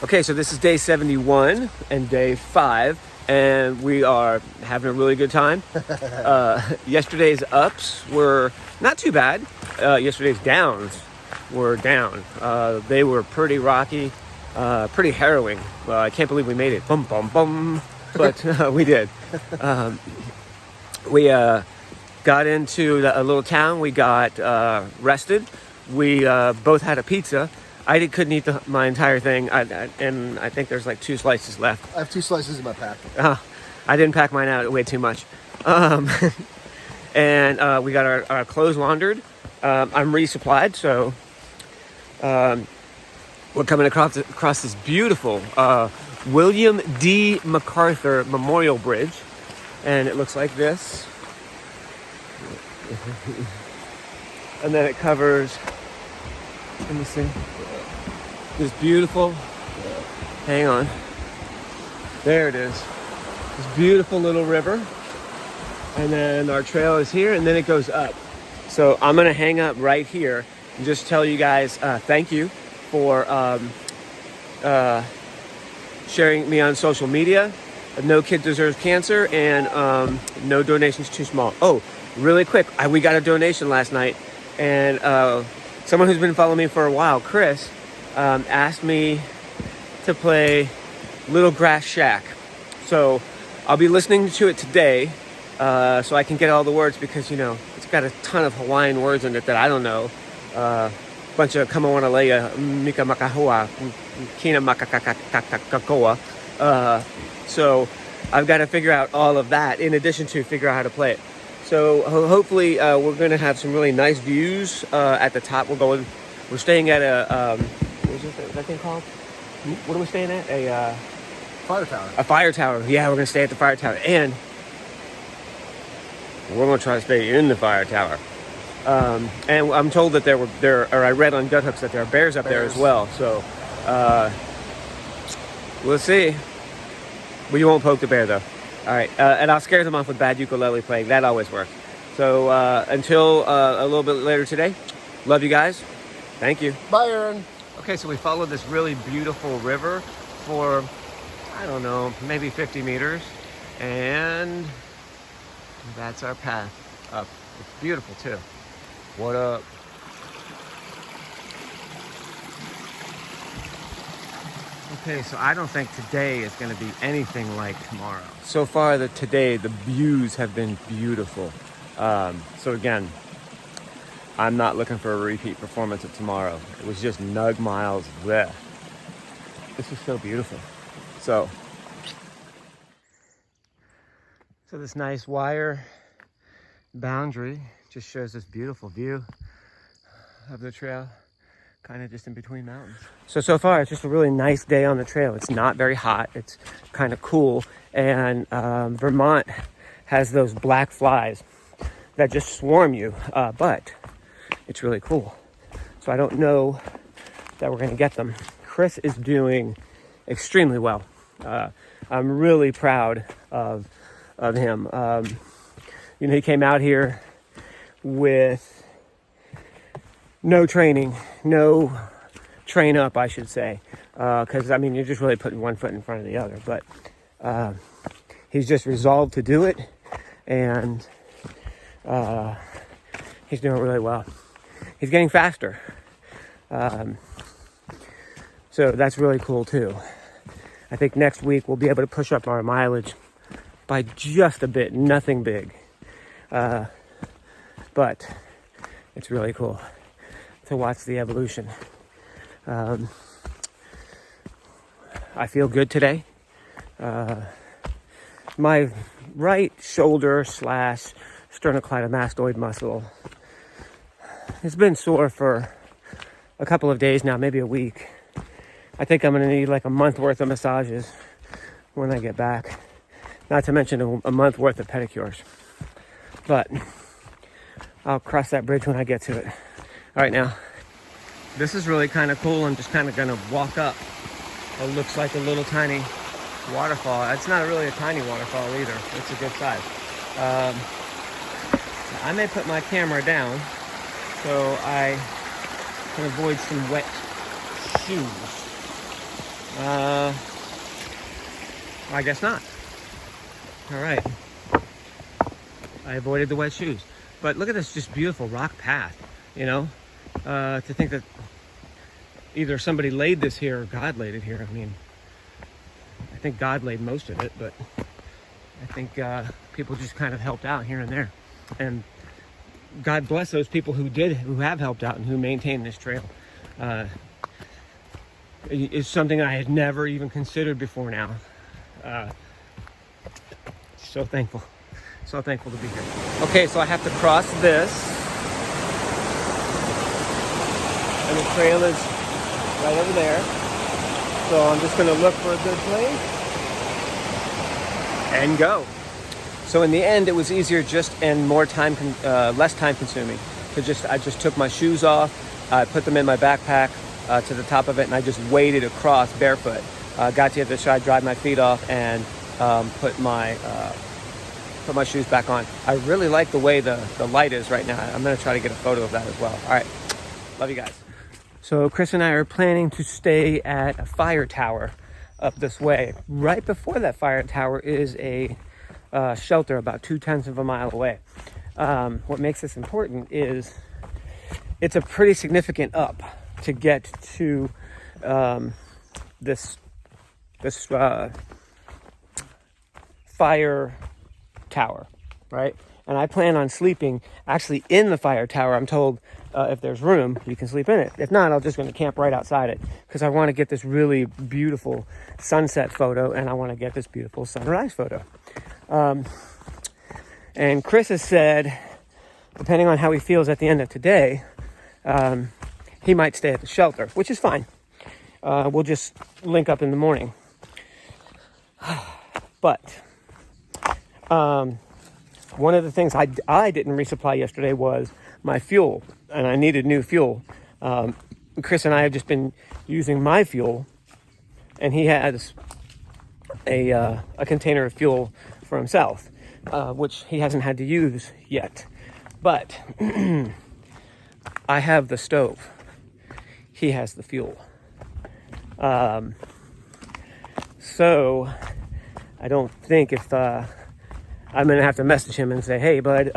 Okay, so this is day 71 and day 5, and we are having a really good time. Yesterday's ups were not too bad. Yesterday's downs were down. They were pretty rocky, pretty harrowing. I can't believe we made it. Bum, bum, bum. But we did. We got into a little town. We got rested. We both had a pizza. I couldn't eat my entire thing, and I think there's like 2 slices left. I have 2 slices in my pack. I didn't pack mine out way too much. And we got our clothes laundered. I'm resupplied, so we're coming across this beautiful William D. MacArthur Memorial Bridge, and it looks like this. And then it covers, let me see, this beautiful, hang on, there it is, this beautiful little river, and then our trail is here, and then it goes up. So I'm gonna hang up right here and just tell you guys thank you for sharing me on social media. No kid deserves cancer, and no donations too small. Oh, really quick, we got a donation last night, and someone who's been following me for a while, Chris, asked me to play Little Grass Shack. So I'll be listening to it today, so I can get all the words, because, you know, it's got a ton of Hawaiian words in it that I don't know. Bunch of kamawanaleia, mika makahua, kina makakakakoa. So I've got to figure out all of that in addition to figure out how to play it. So hopefully we're going to have some really nice views at the top. We're staying at a, what is that thing called? What are we staying at? A fire tower. A fire tower. Yeah, we're going to stay at the fire tower. And we're going to try to stay in the fire tower. And I'm told that I read on Gut Hooks that there are bears up there as well. So we'll see. But you won't poke the bear, though. All right, and I'll scare them off with bad ukulele playing. That always works. So until a little bit later today, love you guys. Thank you. Bye, Aaron. Okay, so we followed this really beautiful river for, I don't know, maybe 50 meters. And that's our path up. It's beautiful, too. What up? Okay, so I don't think today is going to be anything like tomorrow. So far, today, the views have been beautiful. So again, I'm not looking for a repeat performance of tomorrow. It was just nug miles there. This is so beautiful. So this nice wire boundary just shows this beautiful view of the trail, kind of just in between mountains. So far, it's just a really nice day on the trail. It's not very hot. It's kind of cool. And Vermont has those black flies that just swarm you, but it's really cool. So I don't know that we're going to get them. Chris is doing extremely well. I'm really proud of him. He came out here with no training, no train up, I should say, because I mean, you're just really putting one foot in front of the other, but he's just resolved to do it, and he's doing really well. He's getting faster, so that's really cool too. I think next week we'll be able to push up our mileage by just a bit, nothing big, but it's really cool to watch the evolution. I feel good today. My right shoulder / sternocleidomastoid muscle has been sore for a couple of days now, maybe a week. I think I'm going to need like a month worth of massages when I get back. Not to mention a month worth of pedicures. But I'll cross that bridge when I get to it. All right, now, this is really kind of cool. I'm just kind of going to walk up. It looks like a little tiny waterfall. It's not really a tiny waterfall either. It's a good size. I may put my camera down so I can avoid some wet shoes. I guess not. All right. I avoided the wet shoes. But look at this just beautiful rock path, you know? To think that either somebody laid this here or God laid it here. I mean, I think God laid most of it, but I think people just kind of helped out here and there. And God bless those people who have helped out and who maintain this trail. It's something I had never even considered before now. So thankful. So thankful to be here. Okay, so I have to cross this. And the trail is right over there. So I'm just going to look for a good place and go. So in the end, it was easier and less time consuming. I just took my shoes off, I put them in my backpack to the top of it, and I just waded across barefoot. Got to the other side, dried my feet off, and put my shoes back on. I really like the way the light is right now. I'm going to try to get a photo of that as well. All right, love you guys. So Chris and I are planning to stay at a fire tower up this way. Right before that fire tower is a shelter about 0.2 of a mile away. What makes this important is it's a pretty significant up to get to this fire tower, right? And I plan on sleeping actually in the fire tower. I'm told if there's room, you can sleep in it. If not, I'm just going to camp right outside it because I want to get this really beautiful sunset photo and I want to get this beautiful sunrise photo. And Chris has said, depending on how he feels at the end of today, he might stay at the shelter, which is fine. We'll just link up in the morning. But one of the things I didn't resupply yesterday was my fuel, and I needed new fuel. Chris and I have just been using my fuel, and he has a container of fuel for himself, which he hasn't had to use yet. But I have the stove. He has the fuel. So I don't think if I'm going to have to message him and say, hey, bud,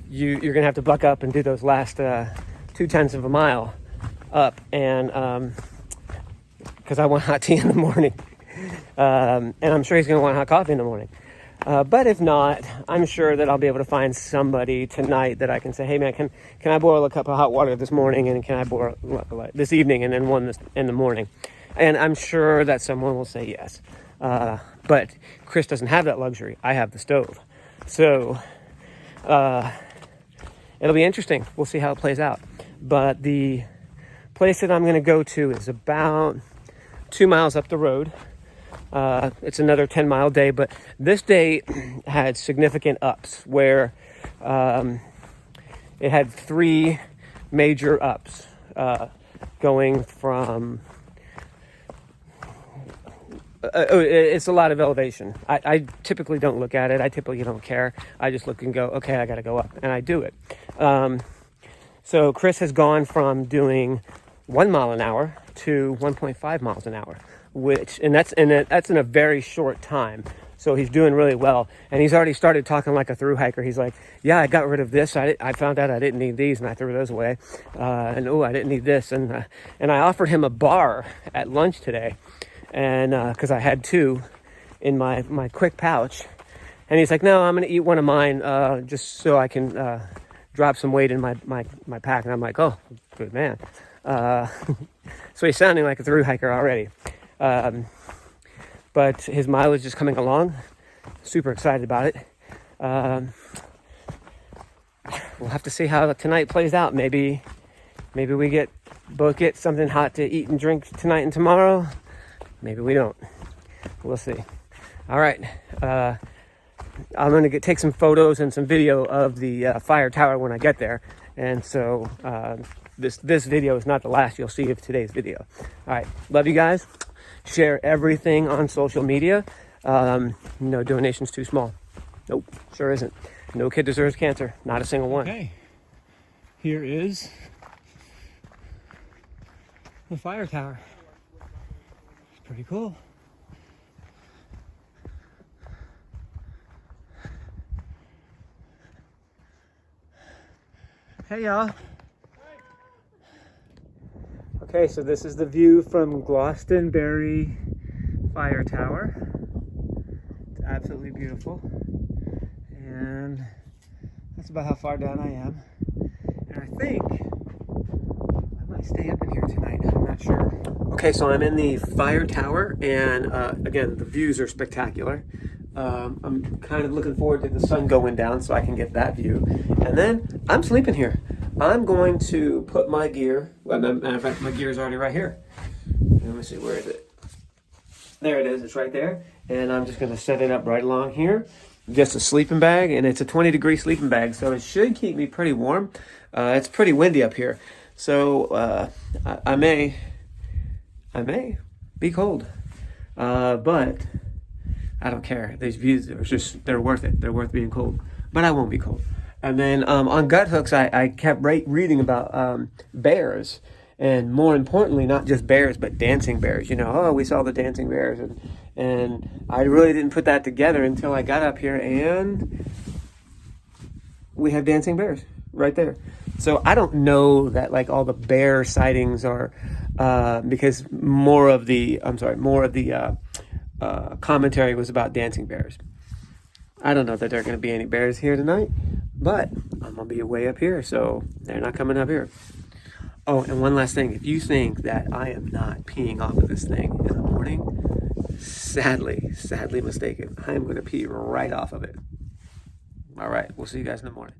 you're going to have to buck up and do those last 0.2 of a mile up, and because I want hot tea in the morning. And I'm sure he's going to want hot coffee in the morning. But if not, I'm sure that I'll be able to find somebody tonight that I can say, hey man, can I boil a cup of hot water this morning, and can I boil this evening, and then one in the morning? And I'm sure that someone will say yes. But Chris doesn't have that luxury. I have the stove. So it'll be interesting. We'll see how it plays out. But the place that I'm going to go to is about 2 miles up the road. It's another 10-mile day, but this day had significant ups where it had 3 major ups going from it's a lot of elevation. I typically don't look at it. I typically don't care. I just look and go, okay, I got to go up, and I do it. So Chris has gone from doing 1 mile an hour to 1.5 miles an hour, that's in a very short time. So he's doing really well, and he's already started talking like a thru hiker. He's like, yeah, I got rid of this. I found out I didn't need these, and I threw those away. And I didn't need this, and I offered him a bar at lunch today. And because I had 2 in my quick pouch, and he's like, no, I'm gonna eat one of mine just so I can drop some weight in my pack. And I'm like, oh, good man. So he's sounding like a thru hiker already, but his mileage is coming along. Super excited about it. We'll have to see how tonight plays out. Maybe we both get something hot to eat and drink tonight and tomorrow. Maybe we don't. We'll see. All right. I'm going to take some photos and some video of the fire tower when I get there. And so this video is not the last you'll see of today's video. All right. Love you guys. Share everything on social media. No donations too small. Nope. Sure isn't. No kid deserves cancer. Not a single one. Okay. Here is the fire tower. pretty cool. Hey y'all. Okay, so this is the view from Glastonbury Fire Tower. It's absolutely beautiful. And that's about how far down I am. And I think I might stay up in here tonight. I'm not sure. Okay, so I'm in the fire tower, and again, the views are spectacular. I'm kind of looking forward to the sun going down so I can get that view. And then I'm sleeping here. I'm going to put my gear, well, matter of fact, my gear is already right here. Let me see, where is it? There it is, it's right there. And I'm just gonna set it up right along here. Just a sleeping bag, and it's a 20-degree sleeping bag, so it should keep me pretty warm. It's pretty windy up here, so I may be cold, but I don't care. These views are they're worth it. They're worth being cold, but I won't be cold. And then on gut hooks, I kept reading about bears, and more importantly, not just bears, but dancing bears. You know, oh, we saw the dancing bears, and I really didn't put that together until I got up here, and we have dancing bears right there. So I don't know that like all the bear sightings are because more of the commentary was about dancing bears. I don't know that there are going to be any bears here tonight, but I'm going to be way up here, so they're not coming up here. Oh, and one last thing. If you think that I am not peeing off of this thing in the morning, sadly mistaken. I am going to pee right off of it. All right, we'll see you guys in the morning.